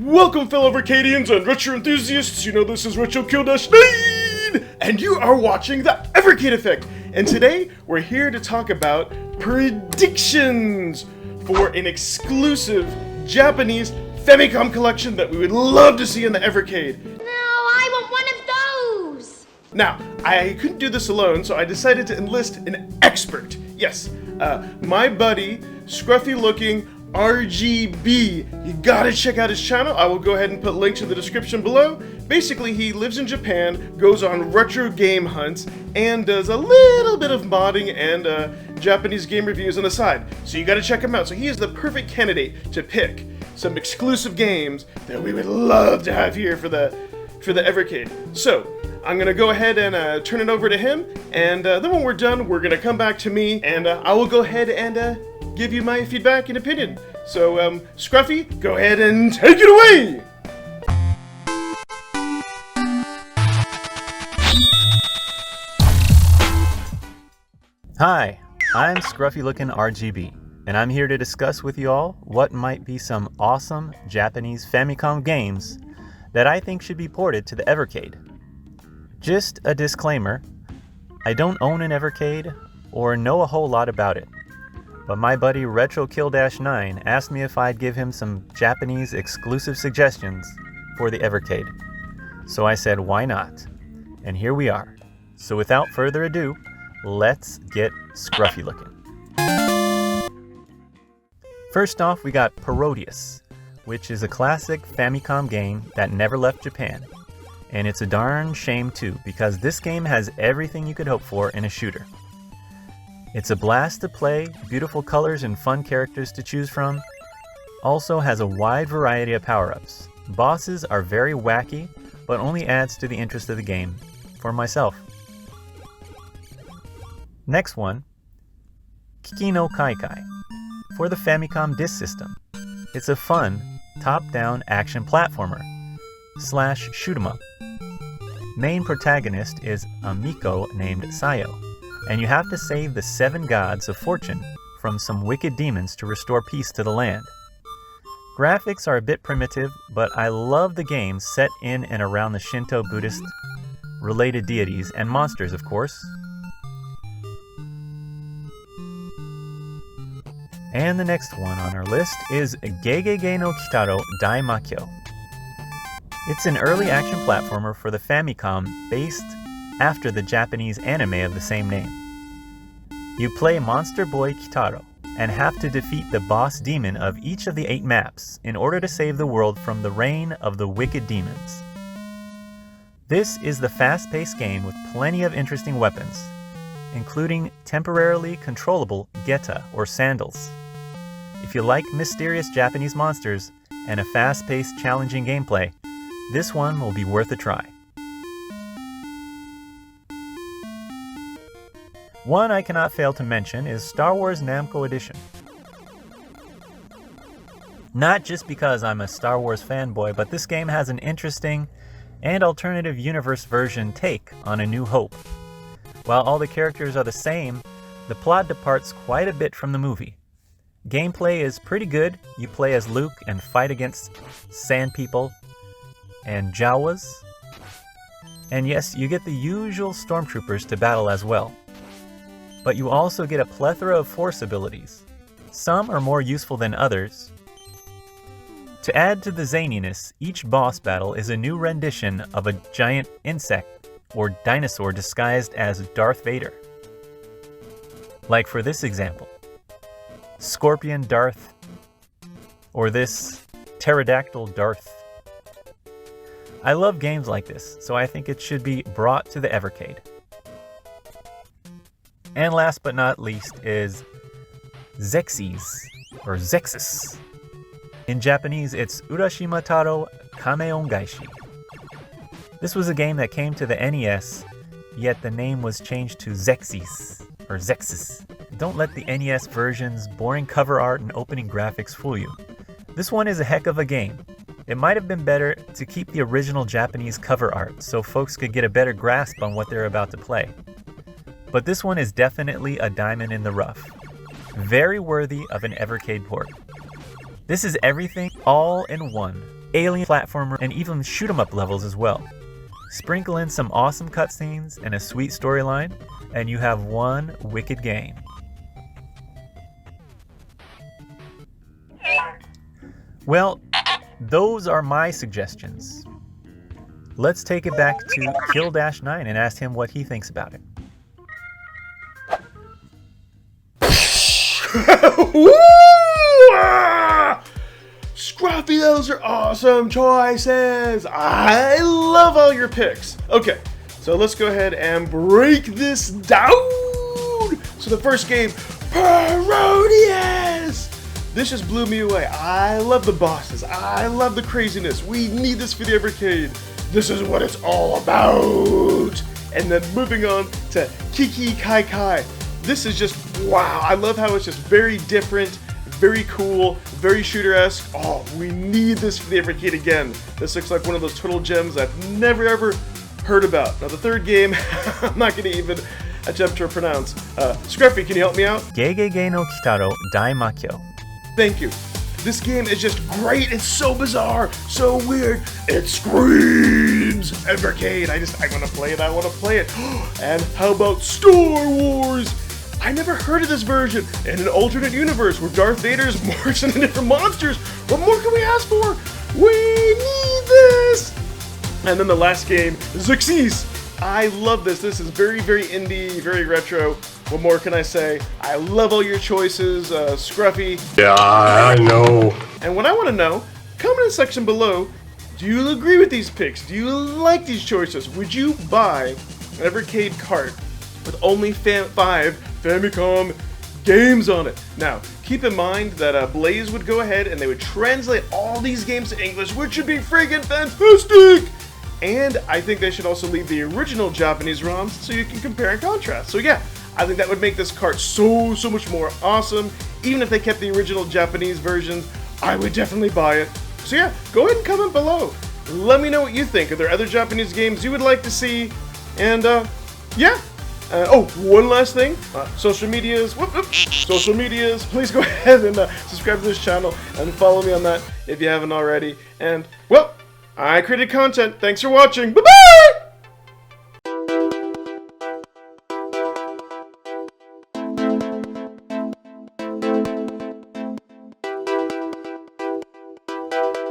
Welcome, fellow Evercadians and retro enthusiasts. You know this is Retro Kill-9, and you are watching the Evercade Effect. And today we're here to talk about predictions for an exclusive Japanese Famicom collection that we would love to see in the Evercade. No, I want one of those. Now, I couldn't do this alone, so I decided to enlist an expert. Yes, my buddy, Scruffy Looking, RGB. You gotta check out his channel. I will go ahead and put links in the description below. Basically, he lives in Japan, goes on retro game hunts, and does a little bit of modding and Japanese game reviews on the side. So you gotta check him out. So he is the perfect candidate to pick some exclusive games that we would love to have here for the Evercade. So I'm gonna go ahead and turn it over to him, and then when we're done, we're gonna come back to me, and I will go ahead and give you my feedback and opinion. So, Scruffy, go ahead and take it away! Hi, I'm Scruffy Looking RGB, and I'm here to discuss with you all what might be some awesome Japanese Famicom games that I think should be ported to the Evercade. Just a disclaimer, I don't own an Evercade or know a whole lot about it. But my buddy Retro Kill-9 asked me if I'd give him some Japanese exclusive suggestions for the Evercade. So I said, why not? And here we are. So without further ado, let's get Scruffy Looking. First off, we got Parodius, which is a classic Famicom game that never left Japan. And it's a darn shame too, because this game has everything you could hope for in a shooter. It's a blast to play, beautiful colors and fun characters to choose from. Also has a wide variety of power-ups. Bosses are very wacky, but only adds to the interest of the game, for myself. Next one, Kiki no Kaikai, for the Famicom Disk System. It's a fun, top-down action platformer, / shoot 'em up. Main protagonist is a Miko named Sayo, and you have to save the 7 gods of fortune from some wicked demons to restore peace to the land. Graphics are a bit primitive, but I love the game set in and around the Shinto Buddhist related deities and monsters, of course. And the next one on our list is Gegege no Kitaro Daimakyo. It's an early action platformer for the Famicom based after the Japanese anime of the same name. You play Monster Boy Kitaro and have to defeat the boss demon of each of the 8 maps in order to save the world from the reign of the wicked demons. This is the fast-paced game with plenty of interesting weapons, including temporarily controllable geta or sandals. If you like mysterious Japanese monsters and a fast-paced, challenging gameplay, this one will be worth a try. One I cannot fail to mention is Star Wars Namco Edition. Not just because I'm a Star Wars fanboy, but this game has an interesting and alternative universe version take on A New Hope. While all the characters are the same, the plot departs quite a bit from the movie. Gameplay is pretty good. You play as Luke and fight against sand people and Jawas. And yes, you get the usual stormtroopers to battle as well. But you also get a plethora of force abilities. Some are more useful than others. To add to the zaniness, each boss battle is a new rendition of a giant insect or dinosaur disguised as Darth Vader. Like for this example, Scorpion Darth, or this Pterodactyl Darth. I love games like this, so I think it should be brought to the Evercade. And last but not least is Zexes, or Zexus. In Japanese, it's Urashima Taro Kameongaishi. This was a game that came to the NES, yet the name was changed to Zexes, or Zexus. Don't let the NES version's boring cover art and opening graphics fool you. This one is a heck of a game. It might have been better to keep the original Japanese cover art so folks could get a better grasp on what they're about to play. But this one is definitely a diamond in the rough. Very worthy of an Evercade port. This is everything all in one alien platformer, and even shoot 'em up levels as well. Sprinkle in some awesome cutscenes and a sweet storyline, and you have one wicked game. Well, those are my suggestions. Let's take it back to Kill-9 and ask him what he thinks about it. Woo! Scruffy, those are awesome choices. I love all your picks. Okay, so let's go ahead and break this down. So the first game, Parodius. This just blew me away. I love the bosses. I love the craziness. We need this for the Evercade. This is what it's all about. And then moving on to Kiki Kai Kai. This is just, wow. I love how it's just very different, very cool, very shooter-esque. Oh, we need this for the Evercade again. This looks like one of those total gems I've never ever heard about. Now the third game, I'm not going to even attempt to pronounce. Scruffy, can you help me out? Gegege no Kitaro Daimakyo. Thank you. This game is just great. It's so bizarre, so weird. It screams Evercade. I want to play it. I want to play it. And how about Star Wars? I never heard of this version. In an alternate universe where Darth Vader's marching into different monsters. What more can we ask for? We need this. And then the last game, Xerxes. I love this. This is very, very indie, very retro. What more can I say? I love all your choices, Scruffy. Yeah, I know. And what I want to know, comment in the section below, do you agree with these picks? Do you like these choices? Would you buy an Evercade cart with only 5 Famicom games on it? Now, keep in mind that Blaze would go ahead and they would translate all these games to English, which would be freaking fantastic! And I think they should also leave the original Japanese ROMs so you can compare and contrast. So yeah, I think that would make this cart so much more awesome. Even if they kept the original Japanese version, I would definitely buy it. So yeah, go ahead and comment below. Let me know what you think. Are there other Japanese games you would like to see? And yeah. Oh, one last thing. Social medias. Social medias. Please go ahead and subscribe to this channel and follow me on that if you haven't already. And well, I created content. Thanks for watching. Bye-bye!